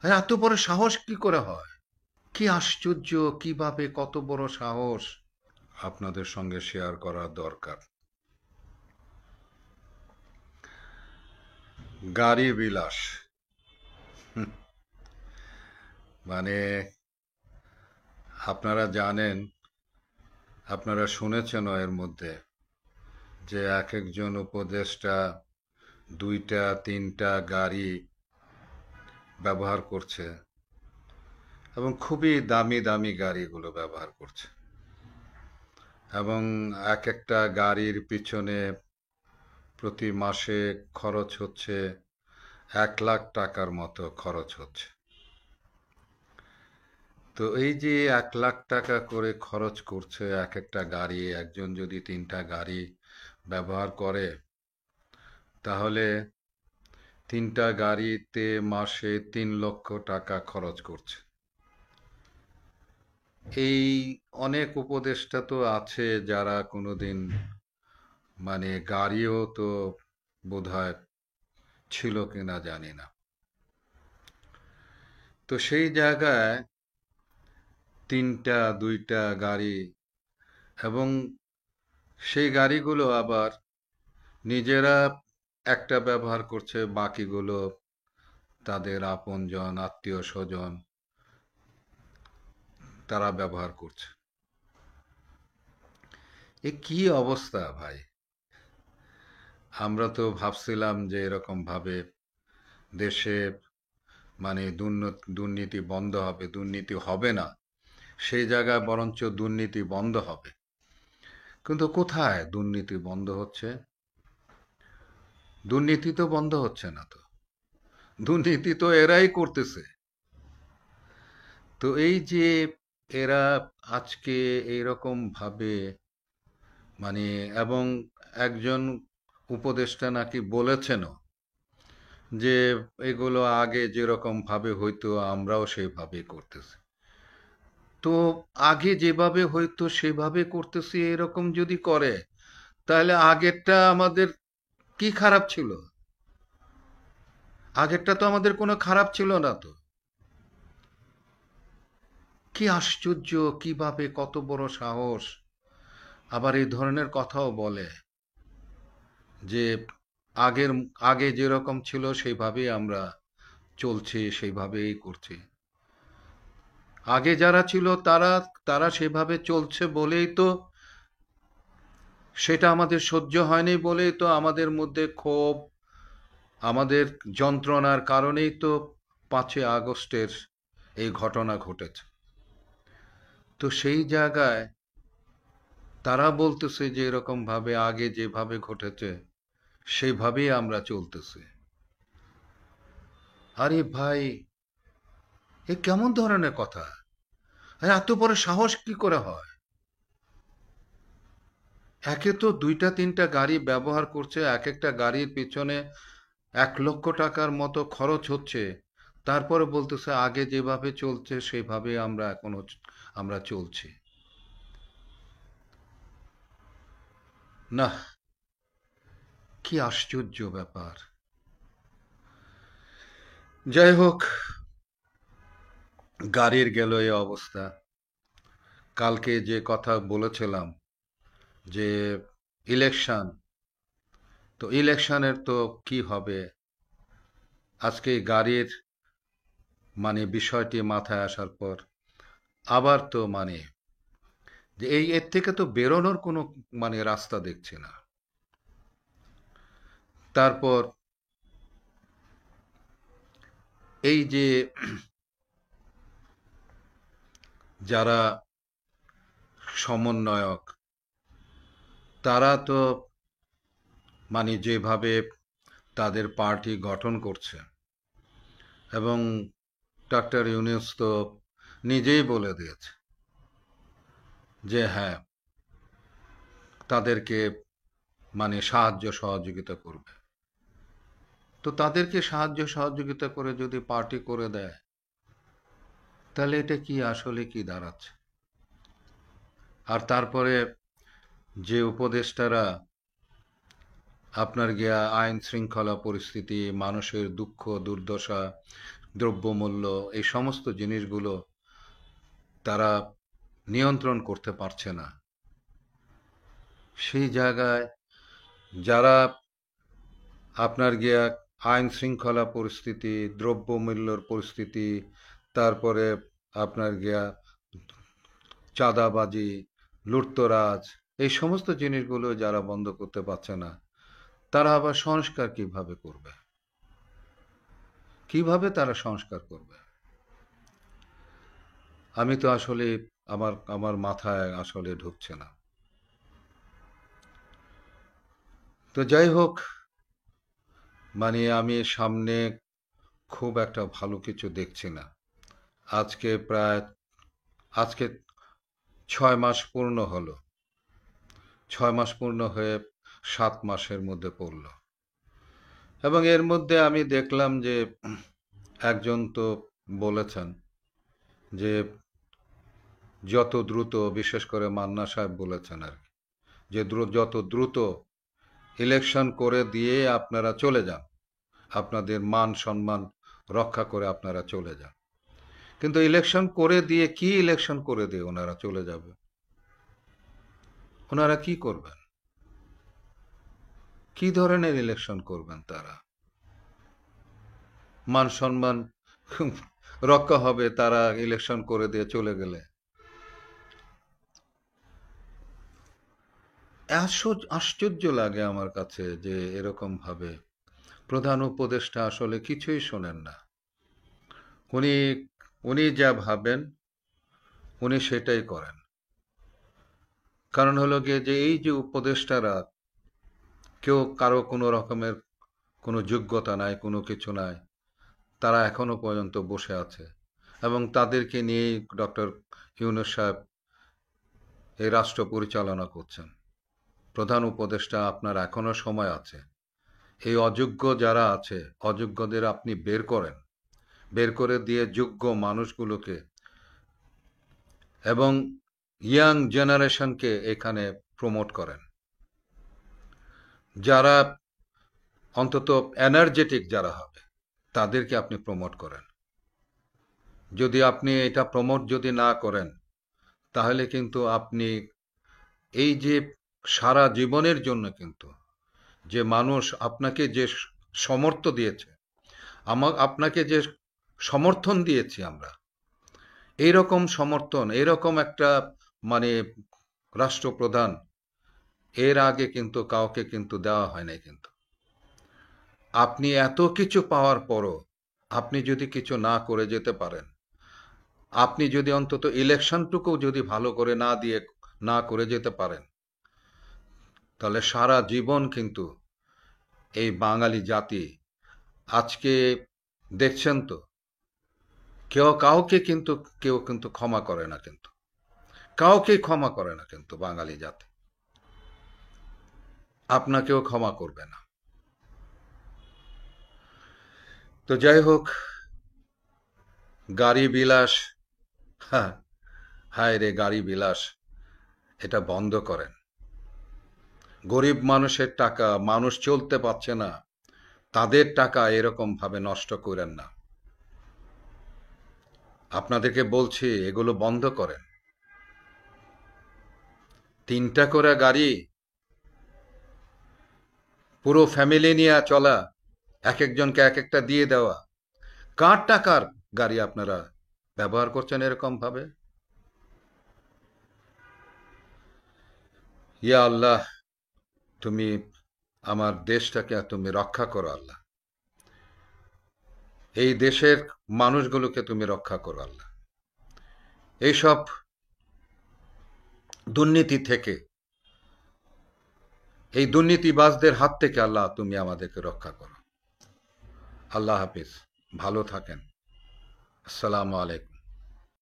আর এত বড় সাহস কি করে হয়? কি আশ্চর্য! কিভাবে, কত বড় সাহস! আপনাদের সঙ্গে শেয়ার করা দরকার। গাড়ি বিলাস, মানে আপনারা জানেন, আপনারা শুনেছেনও এর মধ্যে, যে এক একজন উপদেষ্টা দুইটা তিনটা গাড়ি ব্যবহার করছে, এবং খুবই দামি দামি গাড়িগুলো ব্যবহার করছে, এবং এক একটা গাড়ির পিছনে প্রতি মাসে খরচ হচ্ছে 1 লাখ টাকার মতো খরচ হচ্ছে। তো এই যে 1 লাখ টাকা করে খরচ করছে এক একটা গাড়ি, একজন যদি তিনটা গাড়ি ব্যবহার করে, তাহলে তিনটা গাড়িতে মাসে 3 লক্ষ টাকা খরচ করছে। এই অনেক উপদেষ্টা তো আছে যারা কোনোদিন, মানে গাড়িও তো বোধহয় ছিল কিনা জানি না। তো সেই জায়গায় তিনটা দুইটা গাড়ি, এবং সেই গাড়িগুলো আবার নিজেরা একটা ব্যবহার করছে, বাকিগুলো তাদের আপনজন আত্মীয় স্বজন তারা ব্যবহার করছে। এ কি অবস্থা ভাই! আমরা তো ভাবছিলাম যে এরকম ভাবে দেশে, মানে দুর্নীতি বন্ধ হবে, দুর্নীতি হবে না, সেই জায়গায় বরঞ্চ দুর্নীতি বন্ধ হবে। কিন্তু কোথায় দুর্নীতি বন্ধ হচ্ছে? দুর্নীতি তো বন্ধ হচ্ছে না তো, দুর্নীতি তো এরাই করতেছে। তো এই যে এরা আজকে এইরকম ভাবে, মানে, এবং একজন উপদেষ্টা নাকি বলেছেনও যে এগুলো আগে যেরকম ভাবে হইতো আমরাও সেইভাবে করতেছি। তো আগে যেভাবে হইতো সেভাবে করতেছি এরকম যদি করে, তাহলে আগেরটা আমাদের কি খারাপ ছিল? আগেরটা তো আমাদের কোনো খারাপ ছিল না তো। কি আশ্চর্য! কিভাবে, কত বড় সাহস! আবার এই ধরনের কথাও বলে যে আগের আগে যেরকম ছিল সেইভাবেই আমরা চলছি, সেইভাবেই করছি। আগে যারা ছিল তারা তারা সেভাবে চলছে বলেই তো, সেটা আমাদের সহ্য হয়নি বলেই তো আমাদের মধ্যে ক্ষোভ, আমাদের যন্ত্রণার কারণেই তো 5ই আগস্টের এই ঘটনা ঘটেছে। তো সেই জায়গায় তারা বলতেছে যে এরকম ভাবে আগে যেভাবে ঘটেছে সেইভাবেই আমরা চলতেছি। আরে ভাই, এ কেমন ধরনের কথা? আর এত বড় সাহস কি করে হয়? একে তো দুইটা তিনটা গাড়ি ব্যবহার করছে, এক একটা গাড়ির পিছনে 1 লক্ষ টাকার মতো খরচ হচ্ছে, তারপরে বলতেছে আগে যেভাবে চলছে সেভাবে আমরা এখনো আমরা চলছি। না, কি আশ্চর্য ব্যাপার! যাই হোক, গাড়ির গেল এই অবস্থা। কালকে যে কথা বলেছিলাম যে ইলেকশন, তো ইলেকশনের তো কি হবে, আজকে গাড়ির, মানে বিষয়টি মাথায় আসার পর আবার তো, মানে, যে এই এর থেকে তো বেরোনোর কোনো, মানে, রাস্তা দেখছি না। তারপর এই যে যারা সমন্বয়ক, তারা তো, মানে, যেভাবে তাদের পার্টি গঠন করছে, এবং ডক্টর ইউনূস তো নিজেই বলে দিয়েছে যে হ্যাঁ, তাদেরকে, মানে, সাহায্য সহযোগিতা করবে। তো তাদেরকে সাহায্য সহযোগিতা করে যদি পার্টি করে দেয়, তাহলে এটা কি আসলে কি দাঁড়াচ্ছে? আর তারপরে যে উপদেষ্টারা আপনার গিয়া আইন শৃঙ্খলা পরিস্থিতি, মানুষের দুঃখ দুর্দশা দ্রব্যমূল্য, এই সমস্ত জিনিসগুলো তারা নিয়ন্ত্রণ করতে পারছে না। সেই জায়গায় যারা আপনার গিয়া আইন শৃঙ্খলা পরিস্থিতি, দ্রব্যমূল্যর পরিস্থিতি, তারপরে আপনার গিয়া চাঁদাবাজি, লুটতরাজ, এই সমস্ত জিনিসগুলো যারা বন্ধ করতে পারছে না, তারা আবার সংস্কার কিভাবে করবে? কিভাবে তারা সংস্কার করবে? আমি তো আসলে আমার আমার মাথায় আসলে ঢুকছে না। তো যাই হোক, মানে আমি সামনে খুব একটা ভালো কিছু দেখছি না। আজকে প্রায় আজকে 6 মাস পূর্ণ হলো। 6 মাস পূর্ণ হয়ে 7 মাসের মধ্যে পড়ল, এবং এর মধ্যে আমি দেখলাম যে একজন তো বলেছেন যে যত দ্রুত, বিশেষ করে মান্না সাহেব বলেছেন আর কি, যে যত দ্রুত ইলেকশন করে দিয়ে আপনারা চলে যান, আপনাদের মান সম্মান রক্ষা করে আপনারা চলে যান। কিন্তু ইলেকশন করে দিয়ে কি, ইলেকশন করে দিয়ে ওনারা চলে যাবে? ওনারা কি করবেন? কি ধরনের ইলেকশন করবেন তারা? মান সম্মান রক্ষা হবে তারা ইলেকশন করে দিয়ে চলে গেলে? আশ্চর্য লাগে আমার কাছে যে এরকম ভাবে প্রধান উপদেষ্টা আসলে কিছুই শোনেন না। উনি উনি যা ভাবেন উনি সেটাই করেন। কারণ হলো গিয়ে যে এই যে উপদেষ্টারা, কেউ কারো কোনো রকমের কোনো যোগ্যতা নাই, কোনো কিছু নাই, তারা এখনো পর্যন্ত বসে আছে, এবং তাদেরকে নিয়েই ডক্টর ইউনূস সাহেব এই রাষ্ট্র পরিচালনা করছেন। প্রধান উপদেষ্টা, আপনার এখনো সময় আছে। এই অযোগ্য যারা আছে, অযোগ্যদের আপনি বের করেন, বের করে দিয়ে যোগ্য মানুষগুলোকে এবং ইয়াং জেনারেশনকে এখানে প্রমোট করেন। যারা অন্তত এনার্জেটিক যারা হবে তাদেরকে আপনি প্রমোট করেন। যদি আপনি এটা প্রমোট যদি না করেন, তাহলে কিন্তু আপনি এই যে সারা জীবনের জন্য কিন্তু যে মানুষ আপনাকে যে সমর্থ দিয়েছে, আপনাকে যে সমর্থন দিয়েছি আমরা, এইরকম সমর্থন, এইরকম একটা মানে রাষ্ট্রপ্রধান এর আগে কিন্তু কাউকে কিন্তু দেওয়া হয় নাই। কিন্তু আপনি এত কিছু পাওয়ার পরও আপনি যদি কিছু না করে যেতে পারেন, আপনি যদি অন্তত ইলেকশনটুকু যদি ভালো করে না দিয়ে না করে যেতে পারেন, তাহলে সারা জীবন কিন্তু এই বাঙালি জাতি, আজকে দেখছেন তো, কেউ কিন্তু ক্ষমা করে না, কিন্তু কাউকে ক্ষমা করে না কিন্তু বাঙালি জাতি। আপনাকেও ক্ষমা করবে না। তো যাই হোক, গাড়ি বিলাস, হ্যাঁ, হায় রে গাড়ি বিলাস, এটা বন্ধ করেন। গরিব মানুষের টাকা, মানুষ চলতে পারছে না, তাদের টাকা এরকম ভাবে নষ্ট করেন না। আপনাদেরকে বলছি, এগুলো বন্ধ করেন। 3টা করে গাড়ি, পুরো ফ্যামিলি নিয়ে চলা, এক একজনকে এক একটা দিয়ে দেওয়া, কার টাকার গাড়ি আপনারা ব্যবহার করছেন এরকম ভাবে? ইয়া আল্লাহ, তুমি আমার দেশটাকে তুমি রক্ষা করো আল্লাহ। এই দেশের মানুষগুলোকে তুমি রক্ষা করো আল্লাহ। এইসব দুর্নীতি থেকে, এই দুর্নীতিবাজদের হাত থেকে আল্লাহ তুমি আমাদেরকে রক্ষা করো। আল্লাহ হাফিজ, ভালো থাকেন। আসসালামু আলাইকুম।